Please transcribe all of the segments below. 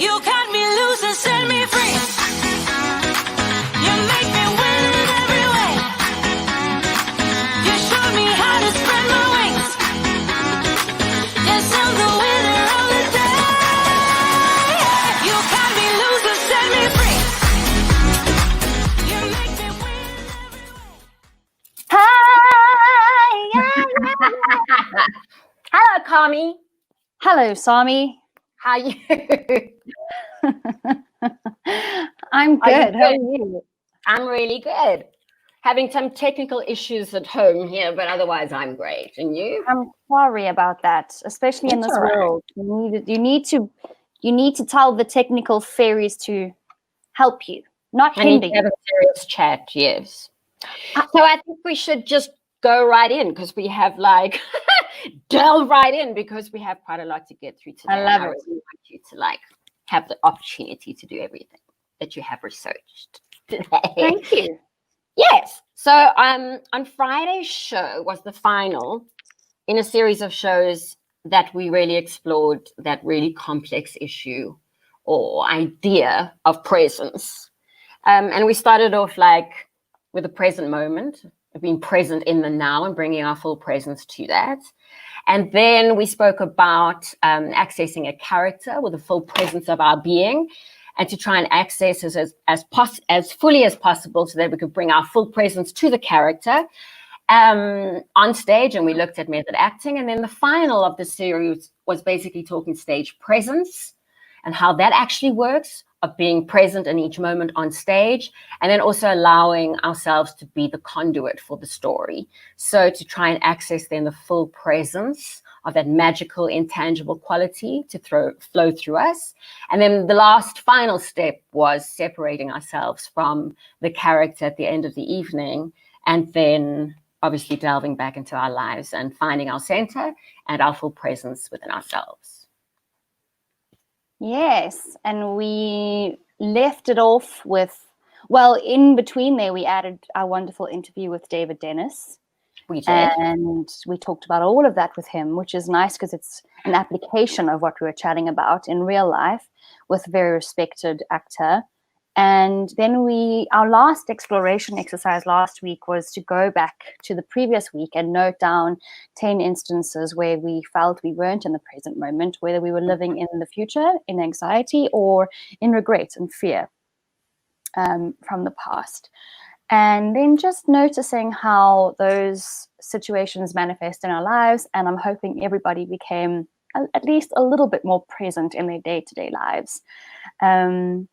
You cut me loose and set me free. You make me win in every way. You showed me how to spread my wings. Yes, I'm the winner of the day. You cut me loose and set me free. You make me win in every way. Hi, Hello, Carmi. Hello, Sami. How are you? I'm Are you good. How are good? you? I'm really good. Having some technical issues at home here, but otherwise I'm great. And you? I'm sorry about that, especially in It's this all right. world. You need to tell the technical fairies to help you, not I need hinder to have you. a serious chat, yes. So I think we should just go right in because we have delve right in because we have quite a lot to get through today. I love and I it. really want you to have the opportunity to do everything that you have researched today. Thank you. Yes. So on Friday's show was the final in a series of shows that we really explored that really complex issue or idea of presence. And we started off with the present moment, being present in the now and bringing our full presence to that. And then we spoke about accessing a character with the full presence of our being and to try and access it as fully as possible so that we could bring our full presence to the character on stage. And we looked at method acting. And then the final of the series was basically talking stage presence and how that actually works, of being present in each moment on stage, and then also allowing ourselves to be the conduit for the story. So to try and access then the full presence of that magical, intangible quality to flow through us. And then the last final step was separating ourselves from the character at the end of the evening, and then obviously delving back into our lives and finding our center and our full presence within ourselves. Yes, and we left it off with, well, in between there, we added our wonderful interview with David Dennis. We did. And we talked about all of that with him, which is nice because it's an application of what we were chatting about in real life with a very respected actor. And then our last exploration exercise last week was to go back to the previous week and note down 10 instances where we felt we weren't in the present moment, whether we were living in the future, in anxiety, or in regret and fear from the past. And then just noticing how those situations manifest in our lives. And I'm hoping everybody became at least a little bit more present in their day-to-day lives. And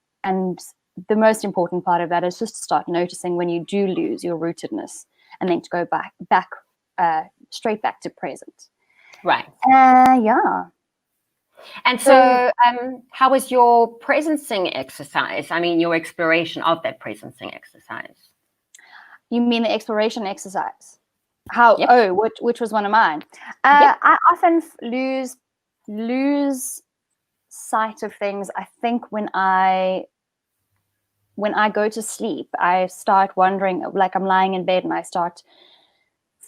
the most important part of that is just to start noticing when you do lose your rootedness and then to go back straight back to present. Right. Yeah. And so how was your presencing exercise? I mean, your exploration of that presencing exercise. You mean the exploration exercise? How? Yep. Oh, which was one of mine. Yep. I often lose sight of things. I think when I go to sleep, I start wondering, like I'm lying in bed and I start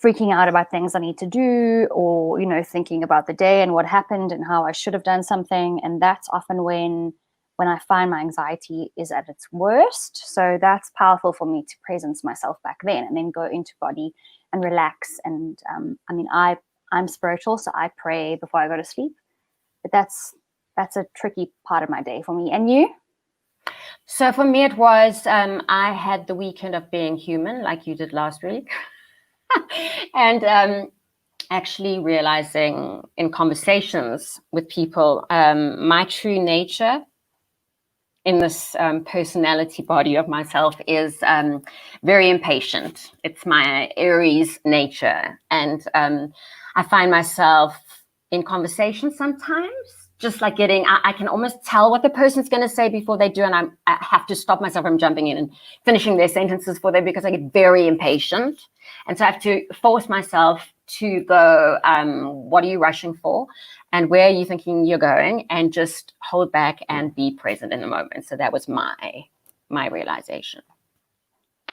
freaking out about things I need to do, or thinking about the day and what happened and how I should have done something. And that's often when I find my anxiety is at its worst. So that's powerful for me to presence myself back then and then go into body and relax. And I'm spiritual, so I pray before I go to sleep. But that's a tricky part of my day for me. And you? So for me, it was I had the weekend of being human, like you did last week, and actually realizing in conversations with people my true nature in this personality body of myself is very impatient. It's my Aries nature. And I find myself in conversation sometimes, just like I can almost tell what the person's going to say before they do. And I have to stop myself from jumping in and finishing their sentences for them because I get very impatient. And so I have to force myself to go, what are you rushing for? And where are you thinking you're going? And just hold back and be present in the moment. So that was my realization.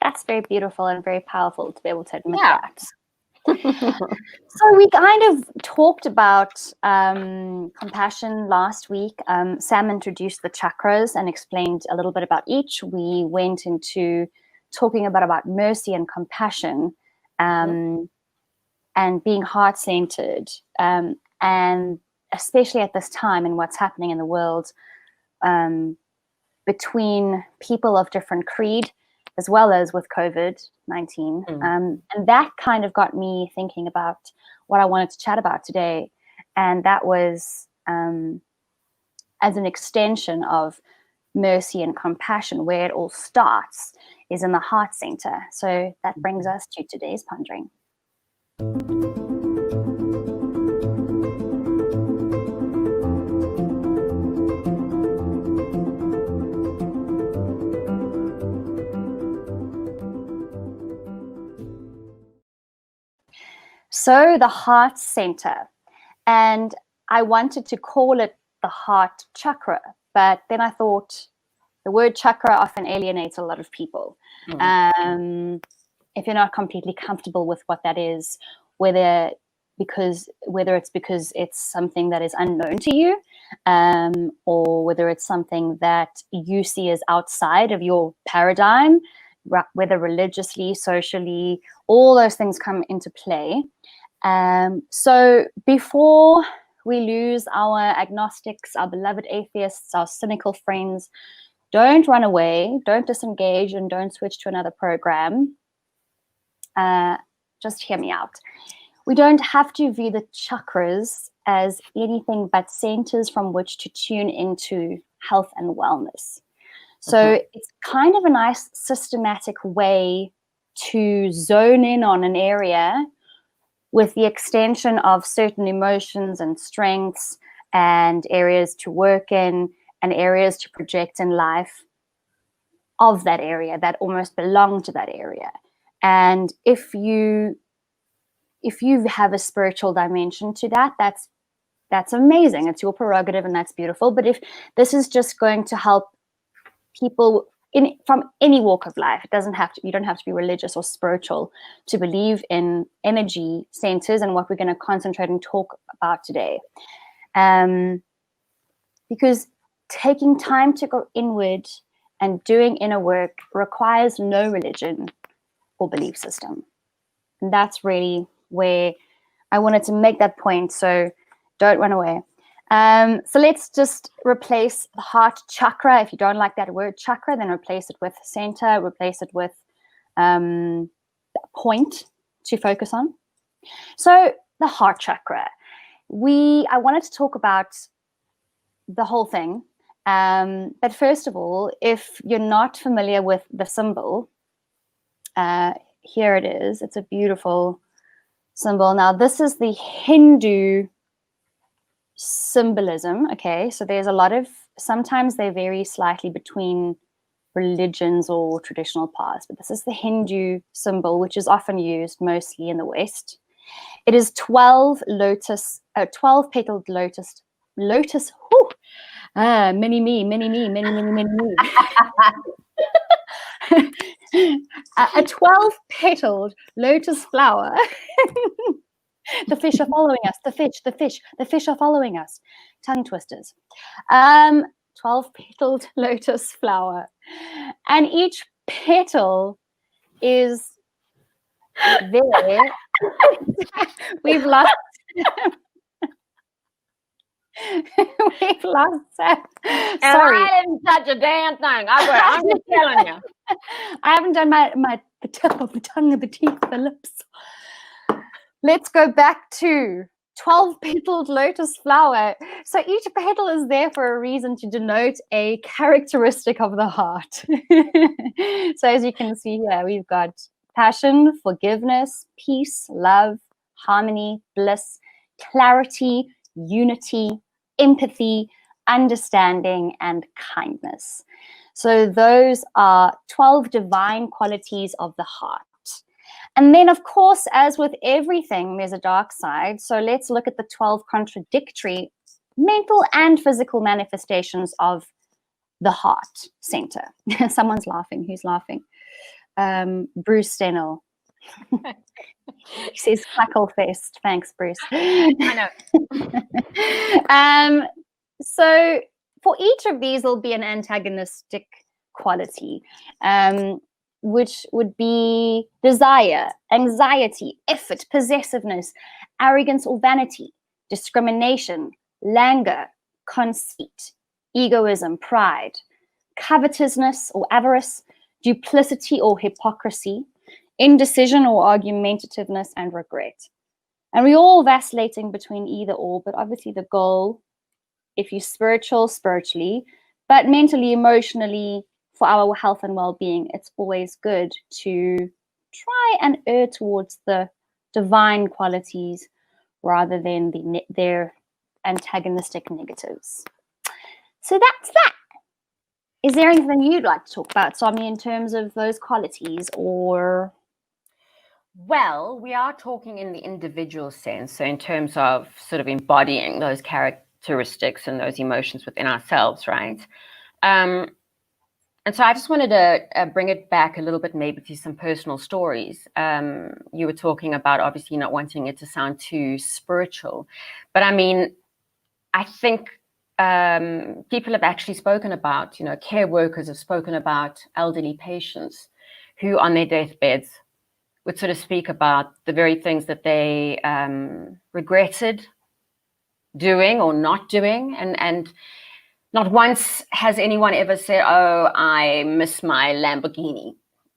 That's very beautiful and very powerful to be able to admit Yeah. that. So we kind of talked about compassion last week. Sam introduced the chakras and explained a little bit about each. We went into talking about mercy and compassion, and being heart-centered, and especially at this time and what's happening in the world, between people of different creed, as well as with COVID-19. And that kind of got me thinking about what I wanted to chat about today. And that was as an extension of mercy and compassion, where it all starts is in the heart center. So that brings us to today's pondering. So the heart center, and I wanted to call it the heart chakra, but then I thought the word chakra often alienates a lot of people. If you're not completely comfortable with what that is, whether it's because it's something that is unknown to you, or whether it's something that you see as outside of your paradigm, whether religiously, socially, all those things come into play. So before we lose our agnostics, our beloved atheists, our cynical friends, don't run away, don't disengage, and don't switch to another program. Just hear me out. We don't have to view the chakras as anything but centers from which to tune into health and wellness. So it's kind of a nice systematic way to zone in on an area with the extension of certain emotions and strengths and areas to work in and areas to project in life of that area that almost belong to that area. And if you have a spiritual dimension to that, that's amazing. It's your prerogative and that's beautiful. But if this is just going to help people from any walk of life, you don't have to be religious or spiritual to believe in energy centers and what we're going to concentrate and talk about today. Because taking time to go inward and doing inner work requires no religion or belief system. And that's really where I wanted to make that point. So don't run away. So let's just replace the heart chakra. If you don't like that word chakra, then replace it with center, replace it with a point to focus on. So the heart chakra, I wanted to talk about the whole thing. But first of all, if you're not familiar with the symbol, here it is. It's a beautiful symbol. Now, this is the Hindu symbolism. Okay, so there's a lot of, sometimes they vary slightly between religions or traditional paths, but this is the Hindu symbol, which is often used mostly in the West. It is 12 petaled lotus. Mini me. A 12 petaled lotus flower. The fish are following us. The fish are following us. Tongue twisters. 12 petaled lotus flower. And each petal is there. We've lost. We've lost. Sorry. I didn't touch a damn thing. I'm just telling you. I haven't done the tip of the tongue, of the teeth, the lips. Let's go back to 12 petaled lotus flower. So each petal is there for a reason to denote a characteristic of the heart. So as you can see here, we've got passion, forgiveness, peace, love, harmony, bliss, clarity, unity, empathy, understanding, and kindness. So those are 12 divine qualities of the heart. And then, of course, as with everything, there's a dark side. So let's look at the 12 contradictory mental and physical manifestations of the heart center. Someone's laughing. Who's laughing? Bruce Stennell. She says clackle fest. Thanks, Bruce. I know. So for each of these, there'll be an antagonistic quality, which would be desire, anxiety, effort, possessiveness, arrogance or vanity, discrimination, languor, conceit, egoism, pride, covetousness or avarice, duplicity or hypocrisy, indecision or argumentativeness, and regret. And we're all vacillating between either or, but obviously the goal, if you're spiritual, spiritually, but mentally, emotionally, for our health and well-being, it's always good to try and err towards the divine qualities rather than their antagonistic negatives. So that's that. Is there anything you'd like to talk about, Somi, in terms of those qualities, or? Well, we are talking in the individual sense, so in terms of sort of embodying those characteristics and those emotions within ourselves, right? And so I just wanted to bring it back a little bit, maybe to some personal stories. You were talking about obviously not wanting it to sound too spiritual, but I mean, I think people have actually spoken about, care workers have spoken about elderly patients who on their deathbeds would sort of speak about the very things that they regretted doing or not doing. And not once has anyone ever said, oh, I miss my Lamborghini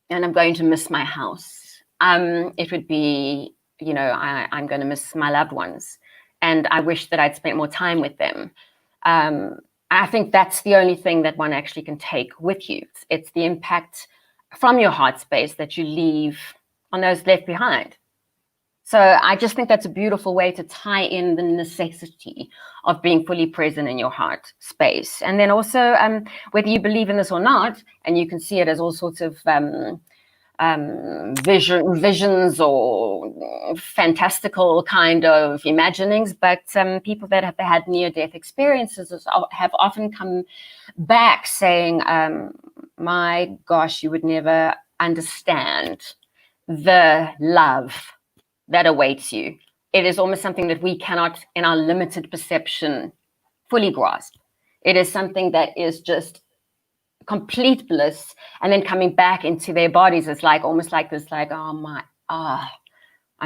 and I'm going to miss my house. It would be, I'm going to miss my loved ones and I wish that I'd spent more time with them. I think that's the only thing that one actually can take with you. It's the impact from your heart space that you leave on those left behind. So I just think that's a beautiful way to tie in the necessity of being fully present in your heart space. And then also, whether you believe in this or not, and you can see it as all sorts of visions or fantastical kind of imaginings, but people that have had near-death experiences have often come back saying, my gosh, you would never understand the love that awaits you. It is almost something that we cannot, in our limited perception, fully grasp. It is something that is just complete bliss, and then coming back into their bodies is like almost like this, like, I'm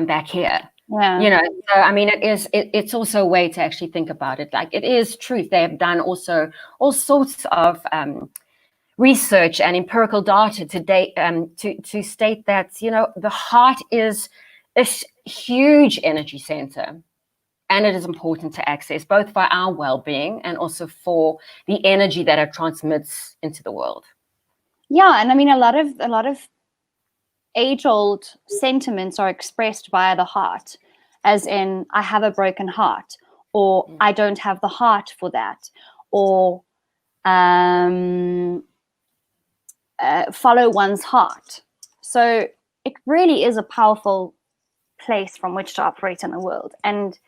back here. Yeah. So I mean, it's also a way to actually think about it. Like, it is truth. They have done also all sorts of research and empirical data to state that the heart is a huge energy center, and it is important to access both for our well-being and also for the energy that it transmits into the world. Yeah, and I mean, a lot of age-old sentiments are expressed via the heart, as in, I have a broken heart, or I don't have the heart for that, or follow one's heart. So it really is a powerful place from which to operate in the world, and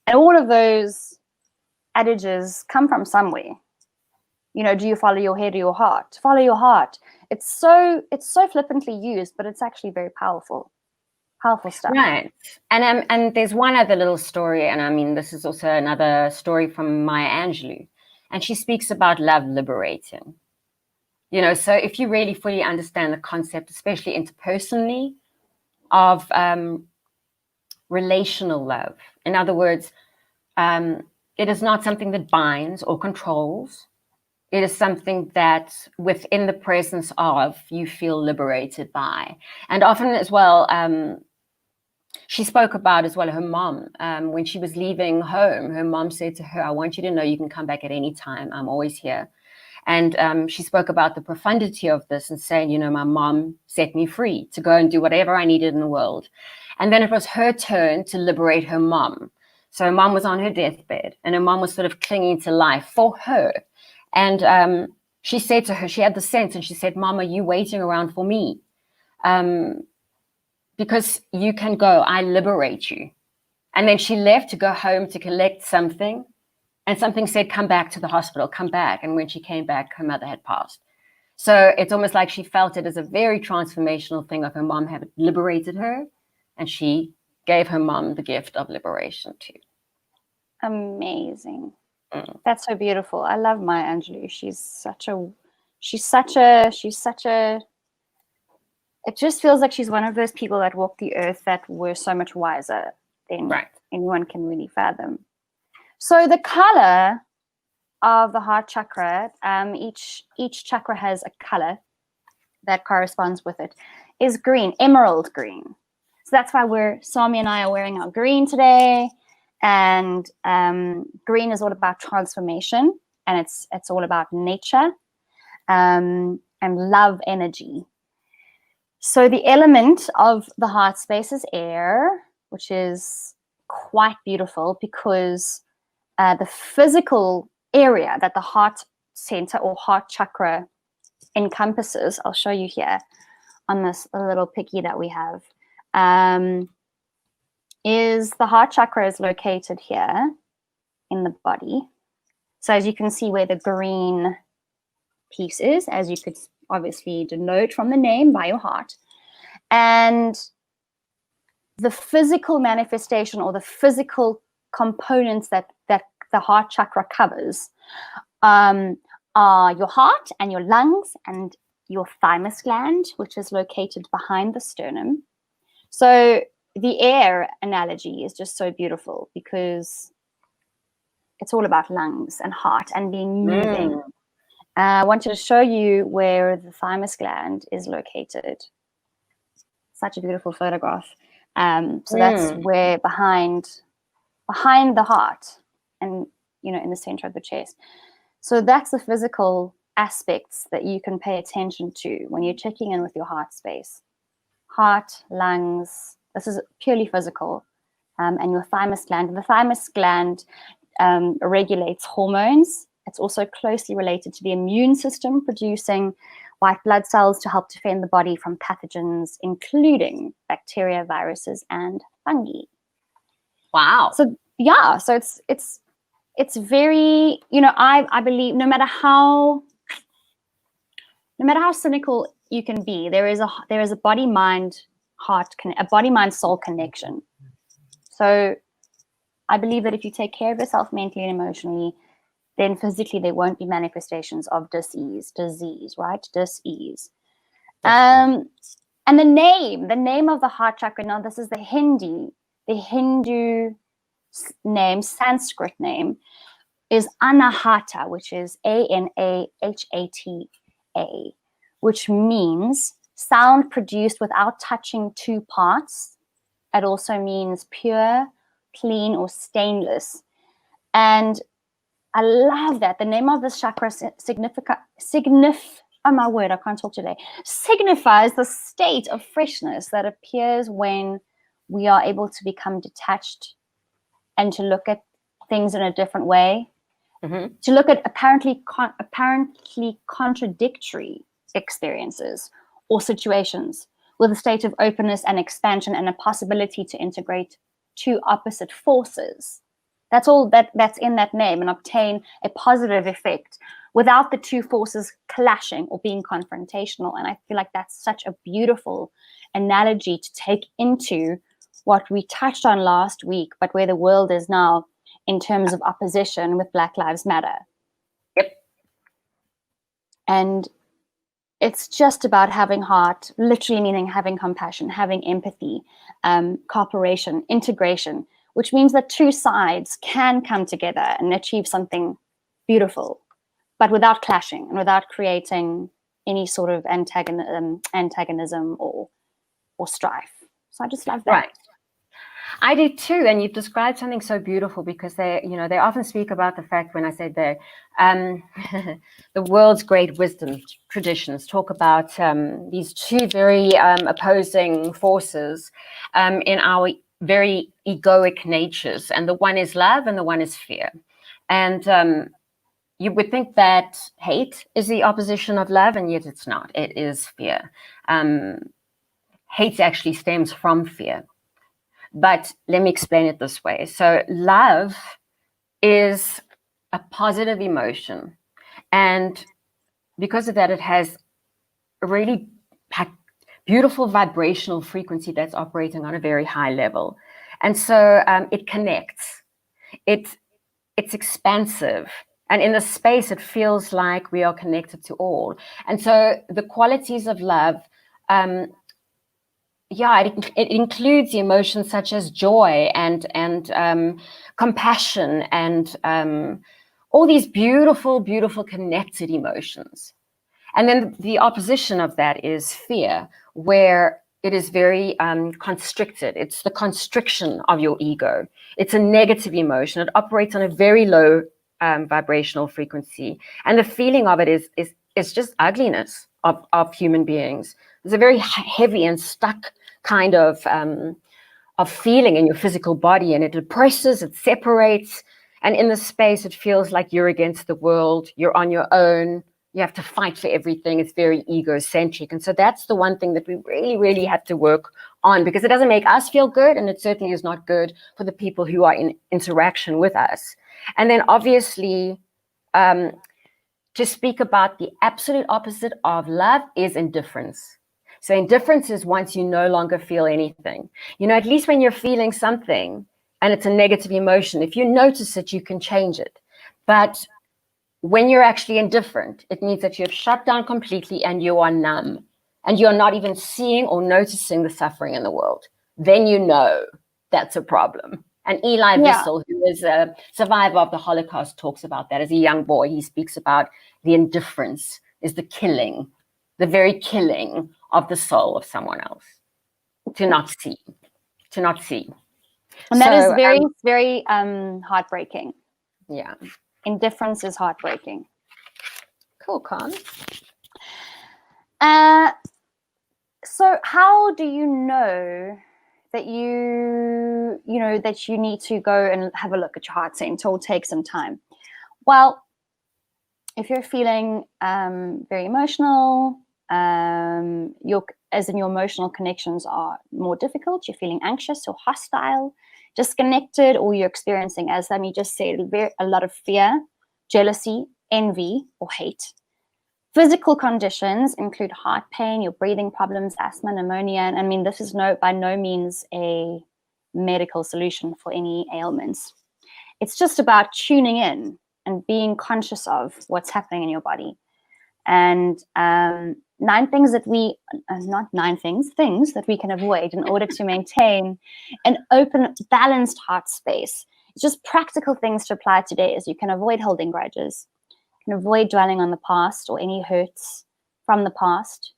all of those adages come from somewhere. Do you follow your head or your heart? Follow your heart. It's so flippantly used, but it's actually very powerful stuff. Right. And there's one other little story, and I mean, this is also another story from Maya Angelou, and she speaks about love liberating. So if you really fully understand the concept, especially interpersonally, of relational love. In other words, it is not something that binds or controls. It is something that within the presence of, you feel liberated by. And often as well, she spoke about as well her mom. When she was leaving home, her mom said to her, I want you to know you can come back at any time. I'm always here. And she spoke about the profundity of this and saying, my mom set me free to go and do whatever I needed in the world. And then it was her turn to liberate her mom. So her mom was on her deathbed, and her mom was sort of clinging to life for her. And she said to her, she had the sense, and she said, Mom, are you waiting around for me? Because you can go, I liberate you. And then she left to go home to collect something. And something said, come back to the hospital, come back. And when she came back, her mother had passed. So it's almost like she felt it as a very transformational thing of her mom had liberated her, and she gave her mom the gift of liberation too. Amazing. Mm. That's so beautiful. I love Maya Angelou. It just feels like she's one of those people that walked the earth that were so much wiser than Right. anyone can really fathom. So the color of the heart chakra, each chakra has a color that corresponds with it, is green, emerald green. So that's why Sami and I are wearing our green today. And green is all about transformation, and it's all about nature and love energy. So the element of the heart space is air, which is quite beautiful because the physical area that the heart center or heart chakra encompasses, I'll show you here on this little picky that we have, is the heart chakra is located here in the body. So as you can see where the green piece is, as you could obviously denote from the name, by your heart. And the physical manifestation or the physical components that the heart chakra covers are your heart and your lungs and your thymus gland, which is located behind the sternum. So the air analogy is just so beautiful because it's all about lungs and heart and being moving. I wanted to show you where the thymus gland is located. Such a beautiful photograph. So that's where behind the heart and, in the center of the chest. So that's the physical aspects that you can pay attention to when you're checking in with your heart space. Heart, lungs, this is purely physical. And your thymus gland. The thymus gland regulates hormones. It's also closely related to the immune system, producing white blood cells to help defend the body from pathogens, including bacteria, viruses, and fungi. Wow. So yeah, so it's very, I believe no matter how cynical you can be, there is a body mind a body mind soul connection. So I believe that if you take care of yourself mentally and emotionally, then physically there won't be manifestations of disease, right? Disease. And the name of the heart chakra, now this is the Hindu name, Sanskrit name, is Anahata, which is Anahata, which means sound produced without touching two parts. It also means pure, clean, or stainless. And I love that. The name of this chakra signifies the state of freshness that appears when we are able to become detached and to look at things in a different way, to look at apparently contradictory experiences or situations with a state of openness and expansion and a possibility to integrate two opposite forces. That's all that's in that name, and obtain a positive effect without the two forces clashing or being confrontational. And I feel like that's such a beautiful analogy to take into what we touched on last week, but where the world is now in terms of opposition with Black Lives Matter. Yep. And it's just about having heart, literally meaning having compassion, having empathy, cooperation, integration, which means that two sides can come together and achieve something beautiful, but without clashing and without creating any sort of antagonism or strife. So I just love that. Right. I do too, and you've described something so beautiful because they often speak about the fact when I say the world's great wisdom traditions talk about these two very opposing forces in our very egoic natures, and the one is love and the one is fear. And you would think that hate is the opposition of love, and yet it's not. It is fear. Hate actually stems from fear. But let me explain it this way. So love is a positive emotion. And because of that, it has really beautiful vibrational frequency that's operating on a very high level. And so it connects. It's expansive. And in the space, it feels like we are connected to all. And so the qualities of love, it includes emotions such as joy and compassion and all these beautiful, beautiful connected emotions. And then the opposition of that is fear, where it is very constricted. It's the constriction of your ego. It's a negative emotion. It operates on a very low vibrational frequency. And the feeling of it is just ugliness of human beings. There's a very heavy and stuck kind of feeling in your physical body, and it oppresses, it separates. And in the space, it feels like you're against the world, you're on your own, you have to fight for everything. It's very egocentric. And so that's the one thing that we really, really have to work on, because it doesn't make us feel good, and it certainly is not good for the people who are in interaction with us. And then obviously, to speak about the absolute opposite of love is indifference. So indifference is once you no longer feel anything. You know, at least when you're feeling something and it's a negative emotion, if you notice it, you can change it. But when you're actually indifferent, it means that you have shut down completely and you are numb and you're not even seeing or noticing the suffering in the world. Then you know that's a problem. And Eli Wiesel, who is a survivor of the Holocaust, talks about that as a young boy. He speaks about the indifference is the killing, the very killing of the soul of someone else. To not see. And that is very, very heartbreaking. Yeah. Indifference is heartbreaking. Cool, Con. So how do you know that you need to go and have a look at your heart center or take some time? Well, if you're feeling very emotional, your emotional connections are more difficult, you're feeling anxious or hostile, disconnected, or you're experiencing, as Sammy just said, a lot of fear, jealousy, envy, or hate. Physical conditions include heart pain, your breathing problems, asthma, pneumonia. And I mean, this is by no means a medical solution for any ailments. It's just about tuning in and being conscious of what's happening in your body. And things that we can avoid in order to maintain an open, balanced heart space. It's just practical things to apply today, as you can avoid holding grudges. You can avoid dwelling on the past or any hurts from the past.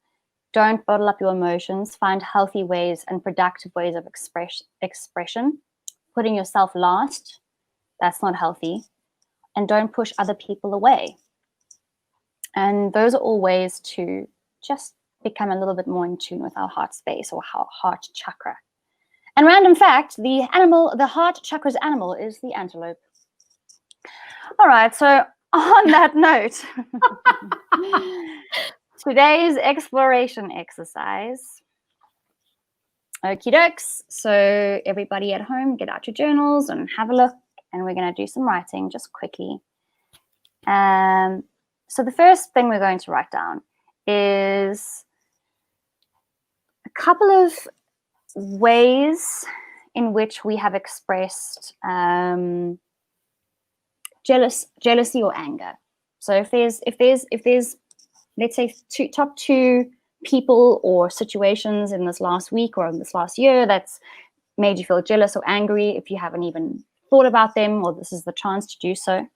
Don't bottle up your emotions. Find healthy ways and productive ways of expression. Putting yourself last, that's not healthy. And don't push other people away. And those are all ways to just become a little bit more in tune with our heart space or our heart chakra. And random fact, the heart chakra's animal is the antelope. All right, so on that note, today's exploration exercise. Okie dokes. So everybody at home, get out your journals and have a look. And we're going to do some writing just quickly. So the first thing we're going to write down is a couple of ways in which we have expressed jealousy or anger. So if there's let's say top two people or situations in this last week or in this last year that's made you feel jealous or angry, if you haven't even thought about them, or this is the chance to do so.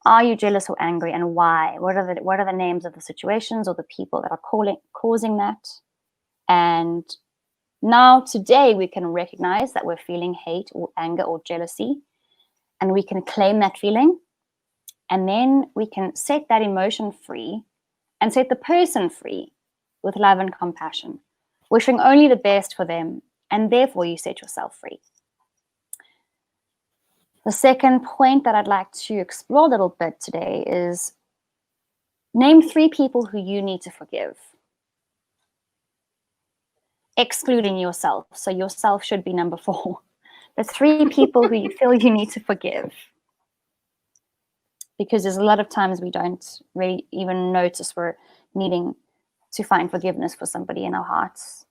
Are you jealous or angry, and why? What are the names of the situations or the people that are causing that? And now today we can recognize that we're feeling hate or anger or jealousy, and we can claim that feeling, and then we can set that emotion free and set the person free with love and compassion, wishing only the best for them, and therefore you set yourself free. The second point that I'd like to explore a little bit today is name 3 people who you need to forgive, excluding yourself. So yourself should be number 4. But 3 people who you feel you need to forgive. Because there's a lot of times we don't really even notice we're needing to find forgiveness for somebody in our hearts.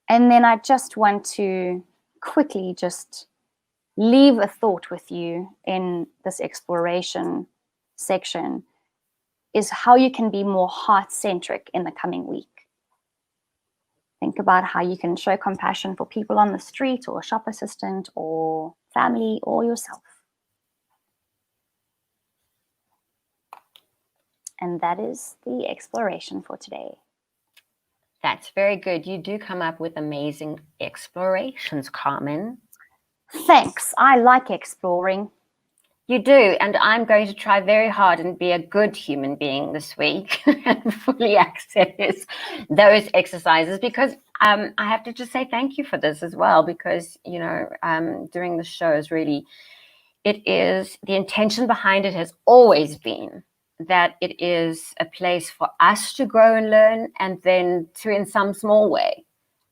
And then I just want to quickly just leave a thought with you in this exploration section, is how you can be more heart-centric in the coming week. Think about how you can show compassion for people on the street, or a shop assistant, or family, or yourself. And that is the exploration for today. That's very good. You do come up with amazing explorations, Carmen. Thanks. I like exploring. You do, and I'm going to try very hard and be a good human being this week and fully access those exercises, because I have to just say thank you for this as well, because, you know, during the shows, really, it is, the intention behind it has always been that it is a place for us to grow and learn, and then to, in some small way,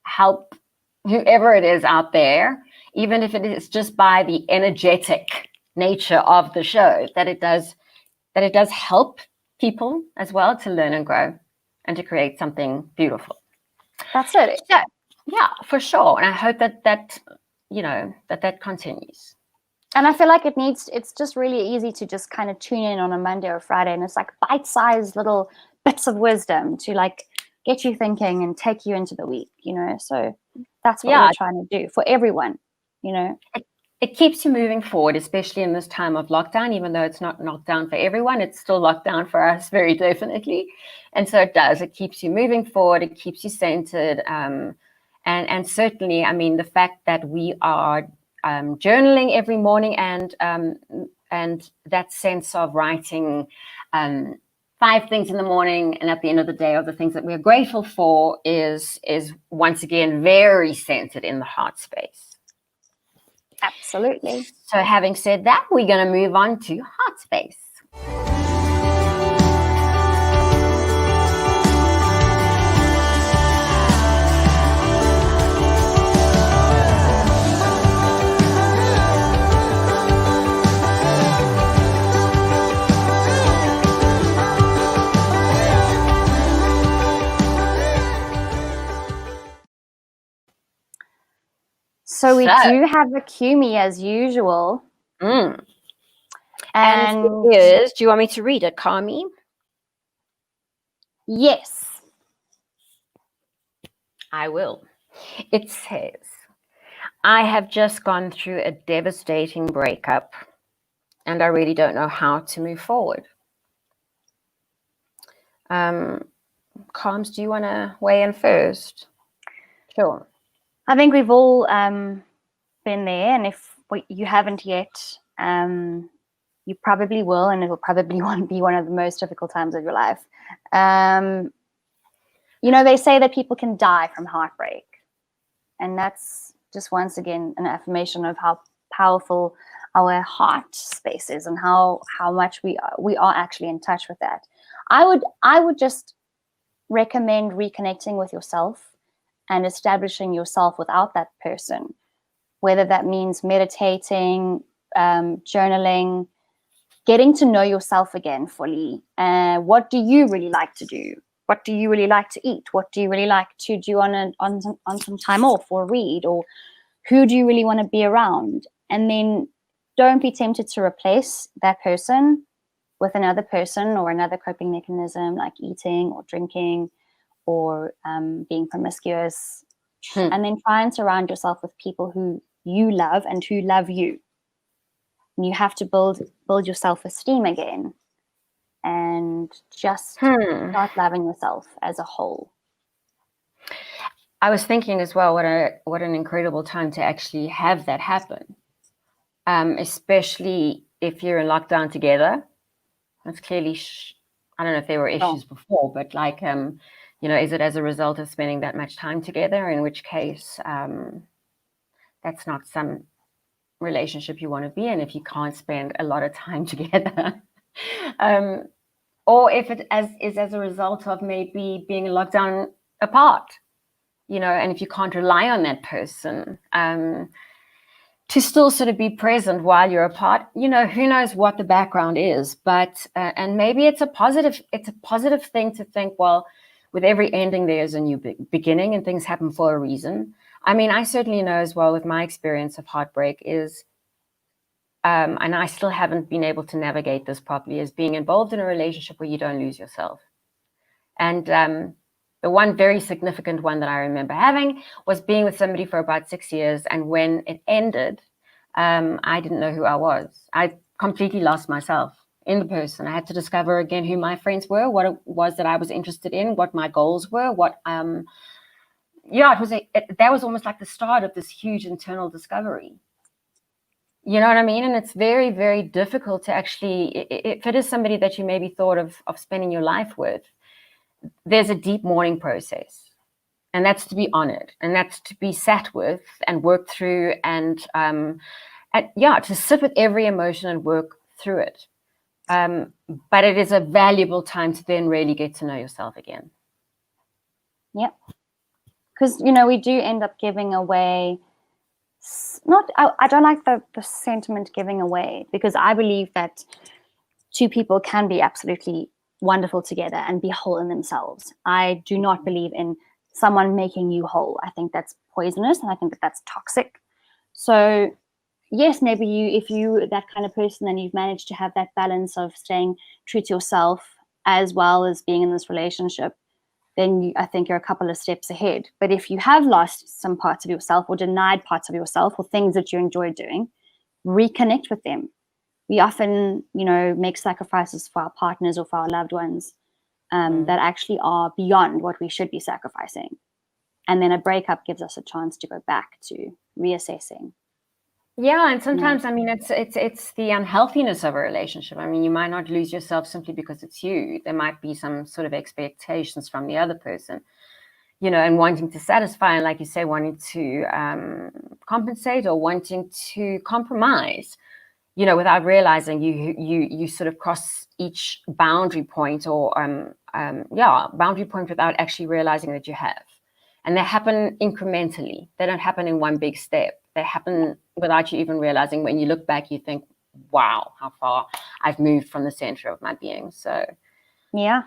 help whoever it is out there, even if it is just by the energetic nature of the show, that it does help people as well to learn and grow and to create something beautiful. That's it. So, yeah, for sure. And I hope that you know, that continues. And I feel like it's just really easy to just kind of tune in on a Monday or Friday, and it's like bite-sized little bits of wisdom to like get you thinking and take you into the week, you know. So that's what we're trying to do for everyone, you know. It keeps you moving forward, especially in this time of lockdown. Even though it's not lockdown for everyone, it's still lockdown for us, very definitely. And so it keeps you moving forward. It keeps you centered. And certainly, I mean, the fact that we are journaling every morning, and that sense of writing 5 things in the morning and at the end of the day of the things that we're grateful for is once again very centered in the heart space. Absolutely. So having said that, we're going to move on to heart space. So we do have a Kumi as usual. And it is, do you want me to read it, Kami? Yes. I will. It says, I have just gone through a devastating breakup, and I really don't know how to move forward. Carms, do you want to weigh in first? Sure. I think we've all been there, and if you haven't yet, you probably will, and it will probably be one of the most difficult times of your life. You know, they say that people can die from heartbreak, and that's just once again an affirmation of how powerful our heart space is, and how much we are actually in touch with that. I would just recommend reconnecting with yourself and establishing yourself without that person, whether that means meditating, journaling, getting to know yourself again fully. What do you really like to do? What do you really like to eat? What do you really like to do on some time off, or read? Or who do you really want to be around? And then don't be tempted to replace that person with another person or another coping mechanism, like eating or drinking or being promiscuous. And then try and surround yourself with people who you love and who love you. And you have to build your self-esteem again, and just start loving yourself as a whole. I was thinking as well, what an incredible time to actually have that happen, especially if you're in lockdown together. That's clearly, I don't know if there were issues before, but like, you know, is it as a result of spending that much time together? In which case, that's not some relationship you want to be in if you can't spend a lot of time together. Or if it is as a result of maybe being in lockdown apart, you know, and if you can't rely on that person, to still sort of be present while you're apart. You know, who knows what the background is, but and maybe it's a positive thing to think, well, with every ending there's a new beginning, and things happen for a reason. I mean, I certainly know as well with my experience of heartbreak is, and I still haven't been able to navigate this properly, is being involved in a relationship where you don't lose yourself. And the one very significant one that I remember having was being with somebody for about 6 years. And when it ended, I didn't know who I was. I completely lost myself in the person. I had to discover again who my friends were, what it was that I was interested in, what my goals were, that was almost like the start of this huge internal discovery. You know what I mean? And it's very, very difficult to actually, if it is somebody that you maybe thought of spending your life with, there's a deep mourning process. And that's to be honored, and that's to be sat with and worked through, and to sit with every emotion and work through it. But it is a valuable time to then really get to know yourself again. Yeah. Because, you know, we do end up giving away, I don't like the sentiment giving away, because I believe that two people can be absolutely wonderful together and be whole in themselves. I do not believe in someone making you whole. I think that's poisonous, and I think that that's toxic. So yes, maybe if you're that kind of person and you've managed to have that balance of staying true to yourself as well as being in this relationship, then I think you're a couple of steps ahead. But if you have lost some parts of yourself or denied parts of yourself or things that you enjoy doing, reconnect with them. We often, you know, make sacrifices for our partners or for our loved ones that actually are beyond what we should be sacrificing. And then a breakup gives us a chance to go back to reassessing. Yeah, and sometimes, I mean, it's the unhealthiness of a relationship. I mean, you might not lose yourself simply because it's you. There might be some sort of expectations from the other person, you know, and wanting to satisfy, and like you say, wanting to compensate or wanting to compromise, you know, without realizing you sort of cross each boundary point or boundary point without actually realizing that you have. And they happen incrementally. They don't happen in one big step. They happen without you even realizing. When you look back, you think, wow, how far I've moved from the center of my being. So yeah.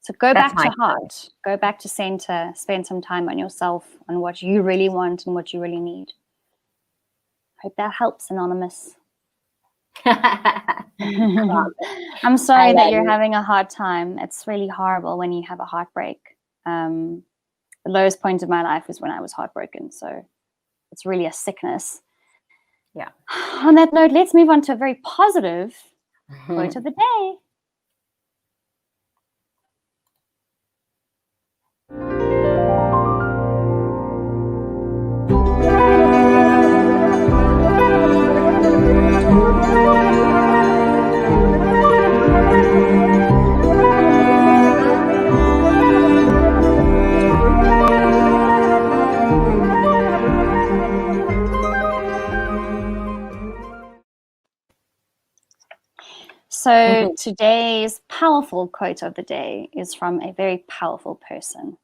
So go back to heart, go back to center, spend some time on yourself, on what you really want and what you really need. Hope that helps, Anonymous. I'm sorry that you're having a hard time. It's really horrible when you have a heartbreak. The lowest point of my life was when I was heartbroken. So it's really a sickness. Yeah. On that note, let's move on to a very positive quote of the day. So today's powerful quote of the day is from a very powerful person.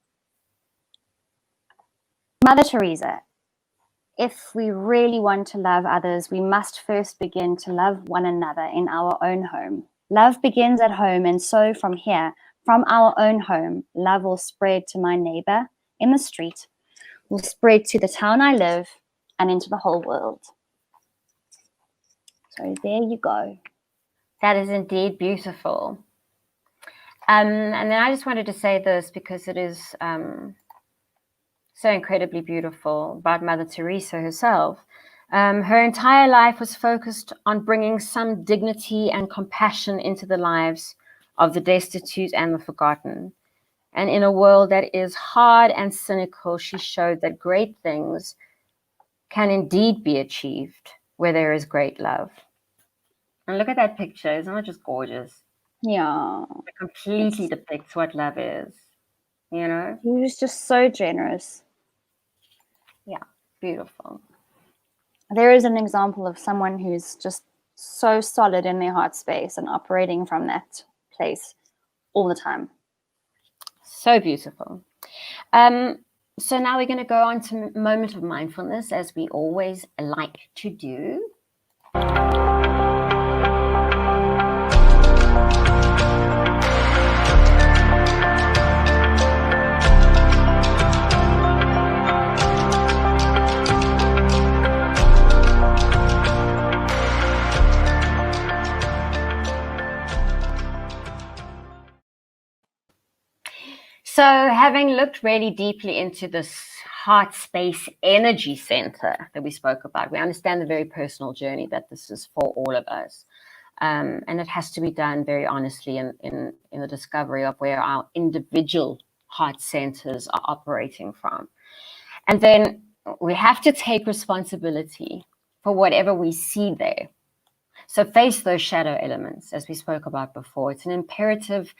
Mother Teresa, if we really want to love others, we must first begin to love one another in our own home. Love begins at home, and so from here, from our own home, love will spread to my neighbor in the street, will spread to the town I live, and into the whole world. So there you go. That is indeed beautiful. And then I just wanted to say this because it is so incredibly beautiful about Mother Teresa herself. Her entire life was focused on bringing some dignity and compassion into the lives of the destitute and the forgotten. And in a world that is hard and cynical, she showed that great things can indeed be achieved where there is great love. And look at that picture. Isn't it just gorgeous? Yeah. It completely depicts what love is, you know? He was just so generous. Yeah, beautiful. There is an example of someone who's just so solid in their heart space and operating from that place all the time. So beautiful. So now we're going to go on to moment of mindfulness, as we always like to do. So having looked really deeply into this heart space energy center that we spoke about, we understand the very personal journey that this is for all of us. And it has to be done very honestly in the discovery of where our individual heart centers are operating from. And then we have to take responsibility for whatever we see there. So face those shadow elements, as we spoke about before. It's imperative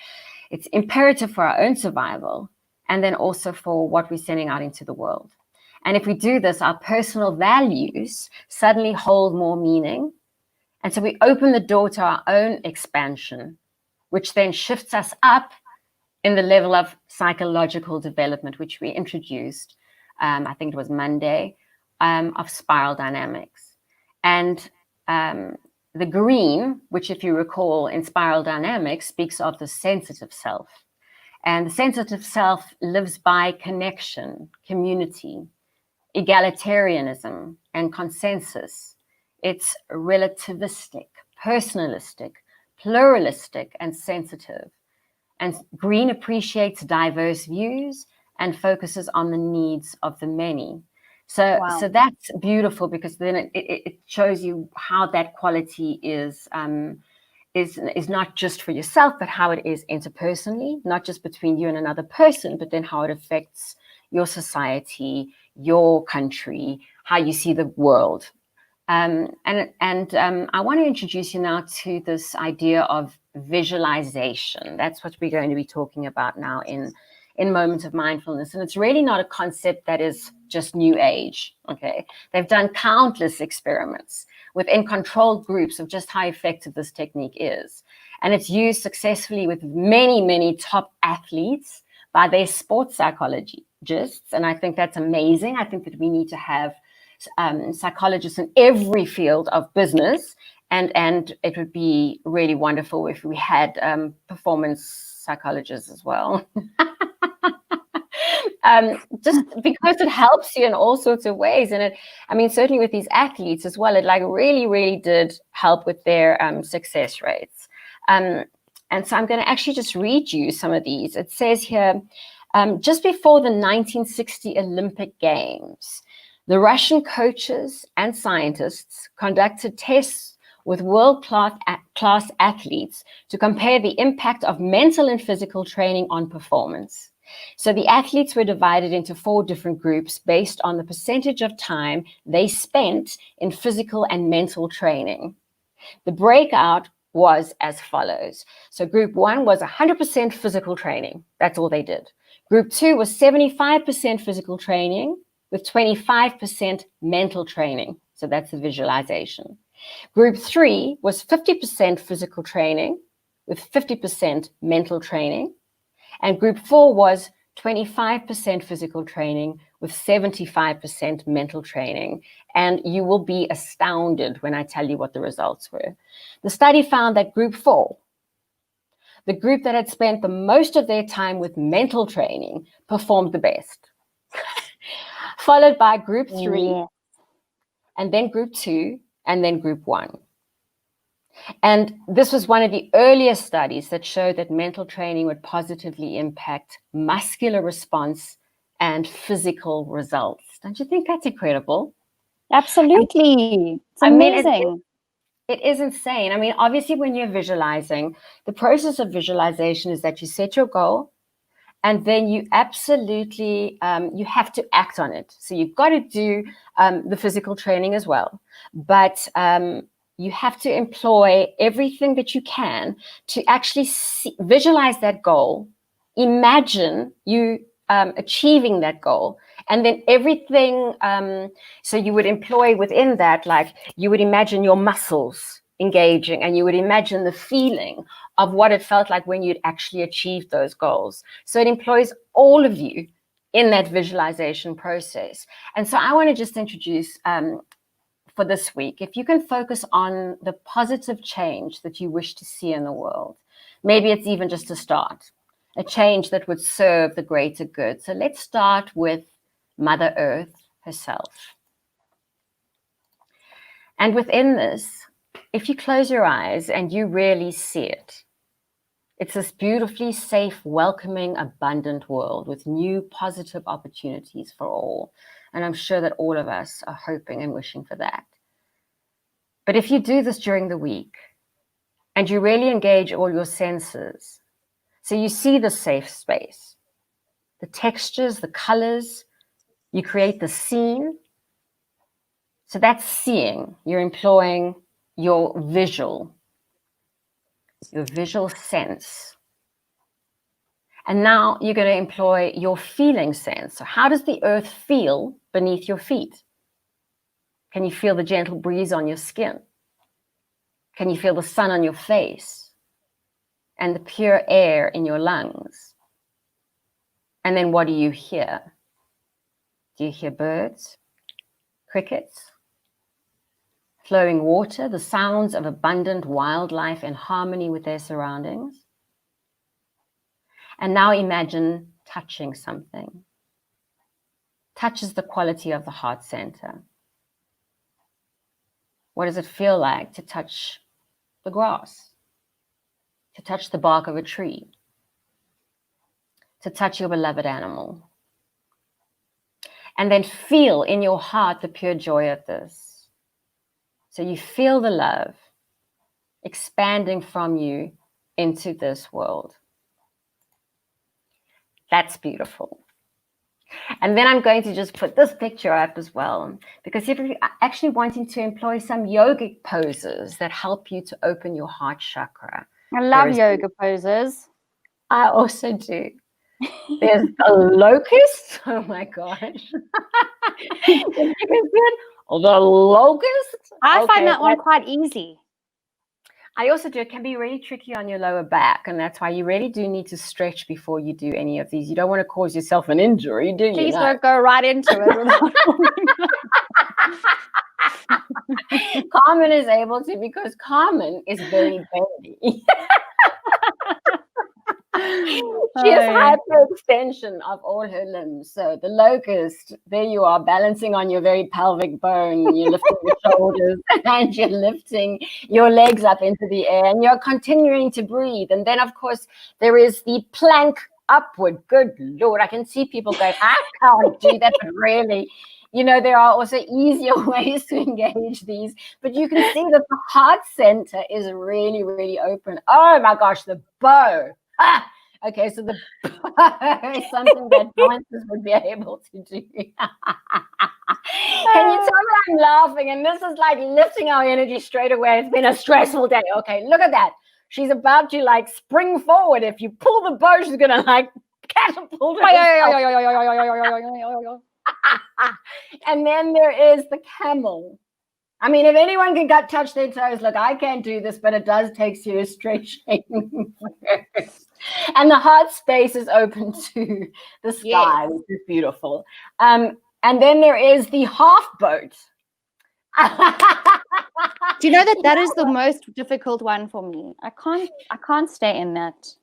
for our own survival, and then also for what we're sending out into the world. And if we do this, our personal values suddenly hold more meaning. And so we open the door to our own expansion, which then shifts us up in the level of psychological development, which we introduced, I think it was Monday, of spiral dynamics. And the green, which if you recall in spiral dynamics, speaks of the sensitive self. And the sensitive self lives by connection, community, egalitarianism, and consensus. It's relativistic, personalistic, pluralistic, and sensitive. And green appreciates diverse views and focuses on the needs of the many. So that's beautiful, because then it shows you how that quality is not just for yourself, but how it is interpersonally, not just between you and another person, but then how it affects your society, your country, how you see the world. And I want to introduce you now to this idea of visualization. That's what we're going to be talking about now in moments of mindfulness. And it's really not a concept that is just new age. Okay. They've done countless experiments within controlled groups of just how effective this technique is. And it's used successfully with many, many top athletes by their sports psychologists. And I think that's amazing. I think that we need to have psychologists in every field of business. And it would be really wonderful if we had performance psychologists as well. Just because it helps you in all sorts of ways. And certainly with these athletes as well, it really, really did help with their success rates. And so I'm going to actually just read you some of these. It says here, just before the 1960 Olympic Games, the Russian coaches and scientists conducted tests with world-class athletes to compare the impact of mental and physical training on performance. So the athletes were divided into 4 different groups based on the percentage of time they spent in physical and mental training. The breakout was as follows. So group 1 was 100% physical training. That's all they did. Group 2 was 75% physical training with 25% mental training. So that's the visualization. Group 3 was 50% physical training with 50% mental training. And group 4 was 25% physical training with 75% mental training. And you will be astounded when I tell you what the results were. The study found that group 4, the group that had spent the most of their time with mental training, performed the best. Followed by group 3, and then group 2, and then group 1. And this was one of the earliest studies that showed that mental training would positively impact muscular response and physical results. Don't you think that's incredible? Absolutely. It's amazing. It is insane. Obviously, when you're visualizing, the process of visualization is that you set your goal, and then you absolutely, you have to act on it. So you've got to do the physical training as well. But you have to employ everything that you can to actually visualize that goal, imagine you achieving that goal, and then everything, so you would employ within that, you would imagine your muscles engaging, and you would imagine the feeling of what it felt like when you'd actually achieved those goals. So it employs all of you in that visualization process. And so I want to just introduce for this week, if you can focus on the positive change that you wish to see in the world. Maybe it's even just a start, a change that would serve the greater good. So let's start with Mother Earth herself. And within this, if you close your eyes and you really see it, it's this beautifully safe, welcoming, abundant world with new positive opportunities for all. And I'm sure that all of us are hoping and wishing for that. But if you do this during the week and you really engage all your senses, so you see the safe space, the textures, the colors, you create the scene. So that's seeing. You're employing your visual sense. And now you're going to employ your feeling sense. So how does the earth feel beneath your feet? Can you feel the gentle breeze on your skin? Can you feel the sun on your face and the pure air in your lungs? And then what do you hear? Do you hear birds, crickets, flowing water, the sounds of abundant wildlife in harmony with their surroundings? And now imagine touching something. Touch is the quality of the heart center. What does it feel like to touch the grass, to touch the bark of a tree, to touch your beloved animal? And then feel in your heart the pure joy of this. So you feel the love expanding from you into this world. That's beautiful. And then I'm going to just put this picture up as well, because if you're actually wanting to employ some yogic poses that help you to open your heart chakra. I love yoga poses. I also do. There's a locust. Oh my gosh. You can see it? Oh, the locust. I find that one quite easy. I also do. It can be really tricky on your lower back, and that's why you really do need to stretch before you do any of these. You don't want to cause yourself an injury, do you? Please don't go right into it without Carmen is able to, because Carmen is very baby. She has hyperextension of all her limbs. So the locust, there you are, balancing on your very pelvic bone. You're lifting your shoulders and you're lifting your legs up into the air, and you're continuing to breathe. And then, of course, there is the plank upward. Good Lord, I can see people going, I can't do that, but really, you know, there are also easier ways to engage these. But you can see that the heart center is really, really open. Oh my gosh, the bow. Okay, so the is something that dancers would be able to do. Can you tell me I'm laughing? And this is like lifting our energy straight away. It's been a stressful day. Okay, look at that. She's about to like spring forward. If you pull the bow, she's gonna like catapult herself. And then there is the camel. I mean, if anyone can touch their toes, look, I can't do this, but it does take serious stretching. And the heart space is open to the sky, which is beautiful. And then there is the half boat. Do you know that is the most difficult one for me? I can't stay in that.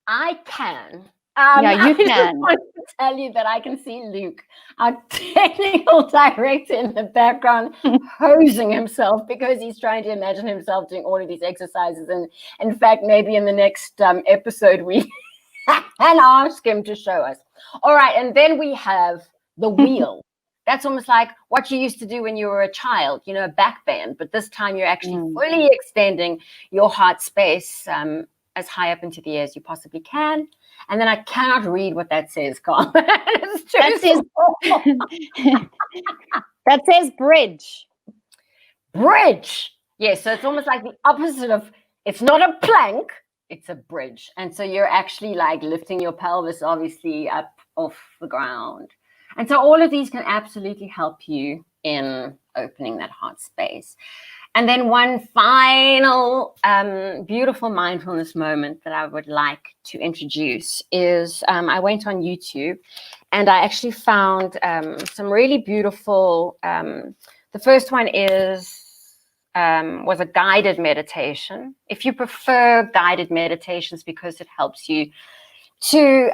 I can. Yeah, you can. I want to tell you that I can see Luke, our technical director, in the background hosing himself because he's trying to imagine himself doing all of these exercises. And in fact, maybe in the next episode, we can ask him to show us. All right. And then we have the wheel. That's almost like what you used to do when you were a child, you know, a back bend. But this time you're actually fully extending your heart space as high up into the air as you possibly can. And then I cannot read what that says, Carl. That says bridge. Bridge. Yes, so it's almost like the opposite of, it's not a plank, it's a bridge. And so you're actually like lifting your pelvis obviously up off the ground. And so all of these can absolutely help you in opening that heart space. And then one final beautiful mindfulness moment that I would like to introduce is I went on YouTube And I actually found some really beautiful, the first one was a guided meditation. If you prefer guided meditations because it helps you to,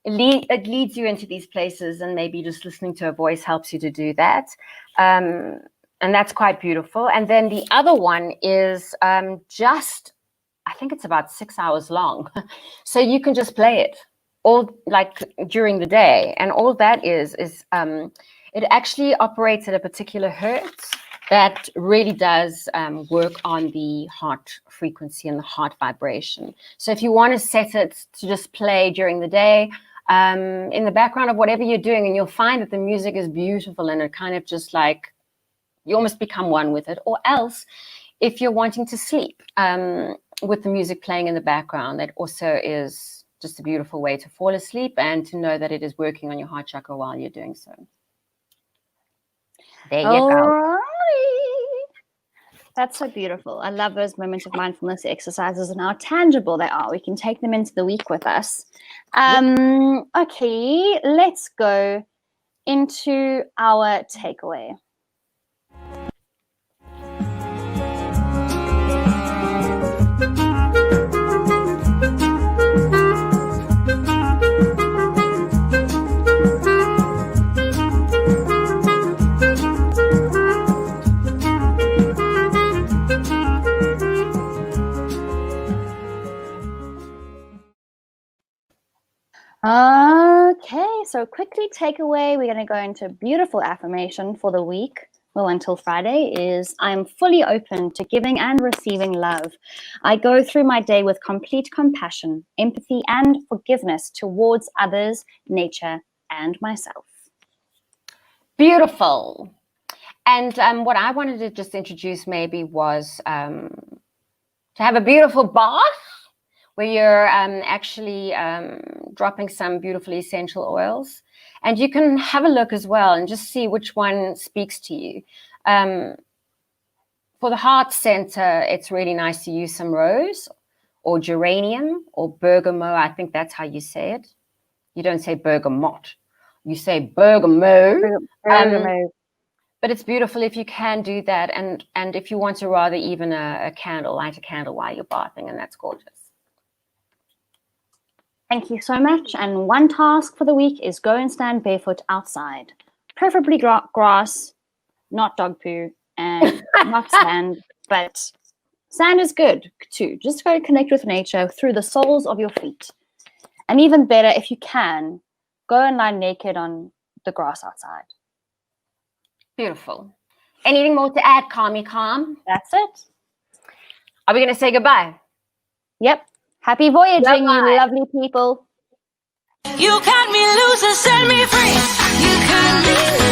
it leads you into these places, and maybe just listening to a voice helps you to do that. And that's quite beautiful. And then the other one is just, I think it's about 6 hours long. So you can just play it all like during the day. And all that is it actually operates at a particular hertz that really does work on the heart frequency and the heart vibration. So if you want to set it to just play during the day, in the background of whatever you're doing, and you'll find that the music is beautiful, and it kind of just like, you almost become one with it. Or else, if you're wanting to sleep, with the music playing in the background, that also is just a beautiful way to fall asleep and to know that it is working on your heart chakra while you're doing so. There you go. Alrighty. That's so beautiful. I love those moments of mindfulness exercises and how tangible they are. We can take them into the week with us. Okay, let's go into our takeaway. Okay, so quickly takeaway, we're going to go into beautiful affirmation for the week, well, until Friday, is I'm fully open to giving and receiving love. I go through my day with complete compassion, empathy, and forgiveness towards others, nature, and myself. Beautiful. And what I wanted to just introduce maybe was to have a beautiful bath, where you're actually dropping some beautiful essential oils. And you can have a look as well and just see which one speaks to you. For the heart center, it's really nice to use some rose or geranium or bergamot. I think that's how you say it. You don't say bergamot. You say bergamot. Bergamot. But it's beautiful if you can do that. And if you want to rather even a candle, light a candle while you're bathing, and that's gorgeous. Thank you so much. And one task for the week is go and stand barefoot outside, preferably grass, not dog poo, and not sand, but sand is good too. Just go connect with nature through the soles of your feet. And even better, if you can, go and lie naked on the grass outside. Beautiful. Anything more to add, Calmy Calm? That's it. Are we going to say goodbye? Yep. Happy voyaging, Bye-bye. you lovely people. You cut me loose and set me free. You cut me loose.